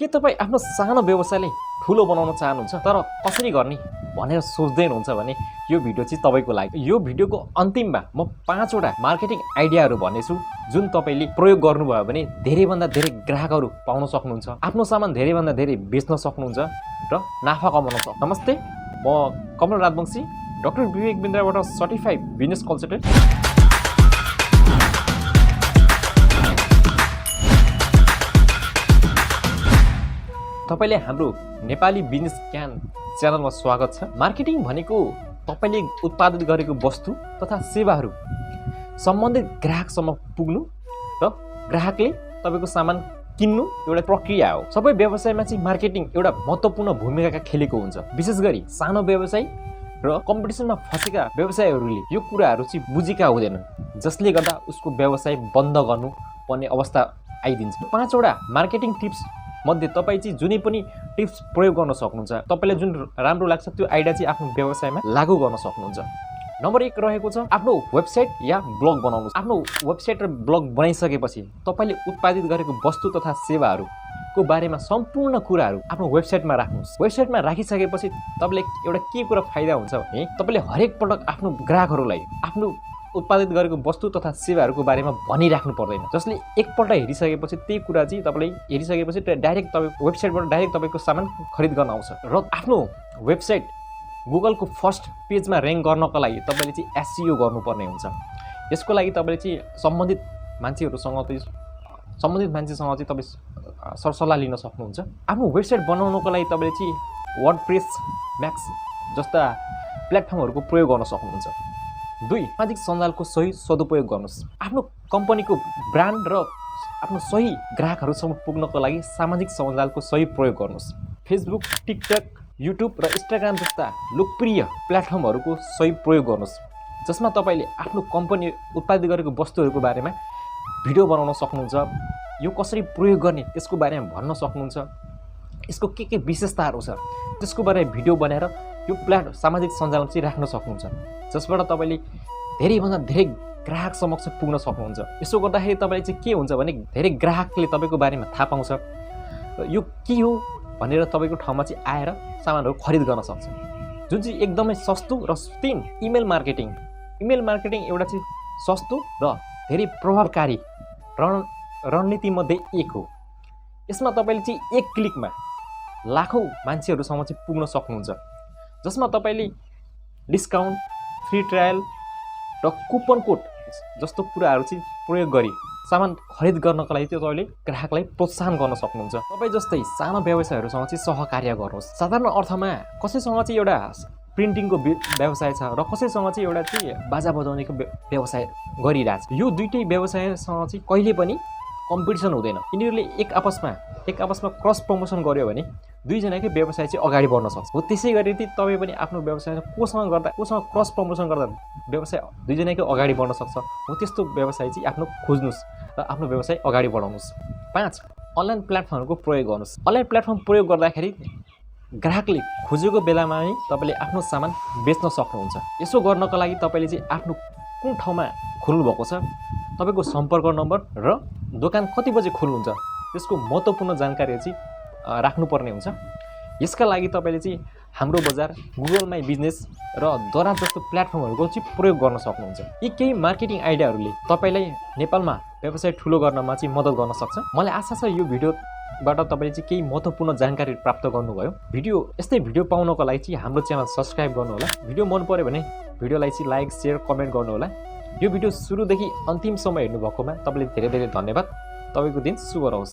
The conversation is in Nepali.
के तपाईँ आफ्नो सानो व्यवसायलाई ठुलो बनाउन चाहनुहुन्छ तर कसरी गर्ने भनेर सोच्दै हुनुहुन्छ भने यो भिडियो चाहिँ तपाईँको लागि। यो भिडियोको अन्तिममा म 5 वटा मार्केटिङ आइडियाहरू भन्नेछु जुन तपाईँले प्रयोग गर्नुभयो भने धेरैभन्दा धेरै ग्राहकहरू पाउन सक्नुहुन्छ, आफ्नो सामान धेरैभन्दा धेरै बेच्न सक्नुहुन्छ र नाफा कमाउन सक्नुहुन्छ। नमस्ते, म कमल राजवंशी, डाक्टर विवेक बिन्द्राबाट सर्टिफाइड बिजनेस कन्सल्टेन्ट। तपाईले हाम्रो नेपाली बिजनेस ज्ञान च्यानलमा स्वागत छ। मार्केटिङ भनेको तपाईले उत्पादित गरेको वस्तु तथा सेवाहरू सम्बन्धित ग्राहकसम्म पुग्नु र ग्राहकले तपाईको सामान किन्नु एउटा प्रक्रिया हो। सबै व्यवसायमा चाहिँ मार्केटिङ एउटा महत्त्वपूर्ण भूमिका खेलेको हुन्छ। विशेष गरी सानो व्यवसाय र कम्पिटिसनमा फँसेका व्यवसायहरूले यो कुराहरू चाहिँ बुझेका हुँदैनन्, जसले गर्दा उसको व्यवसाय बन्द गर्नु पर्ने अवस्था आइदिन्छ। 5 वटा मार्केटिङ टिप्स मध्ये तपाईँ चाहिँ जुनै पनि टिप्स प्रयोग गर्न सक्नुहुन्छ। तपाईँलाई जुन राम्रो लाग्छ त्यो आइडिया चाहिँ आफ्नो व्यवसायमा लागू गर्न सक्नुहुन्छ। नम्बर 1 रहेको छ आफ्नो वेबसाइट या ब्लग बनाउनुहोस्। आफ्नो वेबसाइट र ब्लग बनाइसकेपछि तपाईँले उत्पादित गरेको वस्तु तथा सेवाहरूको बारेमा सम्पूर्ण कुराहरू आफ्नो वेबसाइटमा राख्नुहोस्। वेबसाइटमा राखिसकेपछि तपाईँले एउटा के कुरा फाइदा हुन्छ भने तपाईँले हरेक पटक आफ्नो ग्राहकहरूलाई आफ्नो उत्पादित गरेको वस्तु तथा सेवाहरूको बारेमा भनिराख्नु पर्दैन, जसले एकपल्ट हेरिसकेपछि त्यही कुरा चाहिँ तपाईँले हेरिसकेपछि डाइरेक्ट तपाईँको वेबसाइटबाट डाइरेक्ट तपाईँको सामान खरिद गर्न आउँछ। र आफ्नो वेबसाइट गुगलको फर्स्ट पेजमा र्याङ्क गर्नको लागि तपाईँले चाहिँ एसइओ गर्नुपर्ने हुन्छ। यसको लागि तपाईँले चाहिँ सम्बन्धित मान्छेसँग चाहिँ तपाईँ सरसल्लाह लिन सक्नुहुन्छ। आफ्नो वेबसाइट बनाउनको लागि तपाईँले चाहिँ वर्डप्रेस, म्याक्स जस्ता प्लेटफर्महरूको प्रयोग गर्न सक्नुहुन्छ। 2 सामाजिक सञ्जालको सही सदुपयोग गर्नुहोस्। आफ्नो कम्पनीको ब्रान्ड र आफ्नो सही ग्राहकहरूसम्म पुग्नको लागि सामाजिक सञ्जालको सही प्रयोग गर्नुहोस्। फेसबुक, टिकटक, युट्युब र इन्स्टाग्राम जस्ता लोकप्रिय प्लेटफर्महरूको सही प्रयोग गर्नुहोस्, जसमा तपाईँले आफ्नो कम्पनी उत्पादित गरेको वस्तुहरूको बारेमा भिडियो बनाउन सक्नुहुन्छ। यो कसरी प्रयोग गर्ने त्यसको बारेमा भन्न सक्नुहुन्छ। यसको के विशेषताहरू छ त्यसको बारेमा भिडियो बनाएर यो सामाजिक सञ्जालमा चाहिँ राख्न सक्नुहुन्छ, जसबाट तपाईँले धेरैभन्दा धेरै ग्राहक समक्ष पुग्न सक्नुहुन्छ। यसो गर्दाखेरि तपाईँले चाहिँ के हुन्छ भने धेरै ग्राहकले तपाईँको बारेमा थाहा पाउँछ र यो के हो भनेर तपाईँको ठाउँमा चाहिँ आएर सामानहरू खरिद गर्न सक्छ, जुन चाहिँ एकदमै सस्तो र 3 इमेल मार्केटिङ। इमेल मार्केटिङ एउटा चाहिँ सस्तो र धेरै प्रभावकारी रणनीतिमध्ये एक हो। यसमा तपाईँले चाहिँ एक क्लिकमा लाखौँ मान्छेहरूसम्म चाहिँ पुग्न सक्नुहुन्छ, जसमा तपाईँले डिस्काउन्ट, फ्री ट्रायल र कुपन कोड जस्तो कुराहरू चाहिँ प्रयोग गरी सामान खरिद गर्नको लागि त्यो तपाईँले ग्राहकलाई प्रोत्साहन गर्न सक्नुहुन्छ। तपाईँ जस्तै सानो व्यवसायहरूसँग चाहिँ सहकार्य गर्नुहोस्। साधारण अर्थमा कसैसँग चाहिँ एउटा प्रिन्टिङको व्यवसाय छ र कसैसँग चाहिँ एउटा चाहिँ बाजा बजाउनेको व्यवसाय गरिरहेछ। यो दुईटै व्यवसायसँग चाहिँ कहिले पनि कम्पिटिसन हुँदैन। यिनीहरूले एक आपसमा क्रस प्रमोसन गर्यो भने दुईजनाकै व्यवसाय चाहिँ अगाडि बढ्न सक्छ। हो त्यसै गरी तपाईँ पनि आफ्नो व्यवसाय कोसँग क्रस प्रमोसन गर्दा व्यवसाय दुईजनाकै अगाडि बढ्न सक्छ। हो त्यस्तो व्यवसाय चाहिँ आफ्नो खोज्नुहोस् र आफ्नो व्यवसाय अगाडि बढाउनुहोस्। 5 अनलाइन प्लेटफर्महरूको प्रयोग गर्नुहोस्। अनलाइन प्लेटफर्म प्रयोग गर्दाखेरि ग्राहकले खोजेको बेलामा नै तपाईँले आफ्नो सामान बेच्न सक्नुहुन्छ। यसो गर्नको लागि तपाईँले चाहिँ आफ्नो कुन ठाउँमा खोल्नु भएको छ, तपाईँको सम्पर्क नम्बर र दोकान कति बजे खोल्नुहुन्छ त्यसको महत्त्वपूर्ण जानकारी चाहिँ राख्नुपर्ने हुन्छ। यसका लागि तपाईँले चाहिँ हाम्रो बजार, गुगल माई बिजनेस र दराज जस्तो प्लेटफर्महरूको चाहिँ प्रयोग गर्न सक्नुहुन्छ। यी केही मार्केटिङ आइडियाहरूले तपाईँलाई नेपालमा व्यवसाय ठुलो गर्नमा चाहिँ मद्दत गर्न सक्छ। मलाई आशा छ यो भिडियोबाट तपाईँले चाहिँ केही महत्त्वपूर्ण जानकारी प्राप्त गर्नुभयो। यस्तै भिडियो पाउनको लागि चाहिँ हाम्रो च्यानल सब्सक्राइब गर्नुहोला। भिडियो मन पर्यो भने भिडियोलाई चाहिँ लाइक, सेयर, कमेन्ट गर्नुहोला। यो भिडियो सुरुदेखि अन्तिमसम्म हेर्नुभएकोमा तपाईँले धेरै धेरै धन्यवाद। तपाईँको दिन शुभ रहोस्।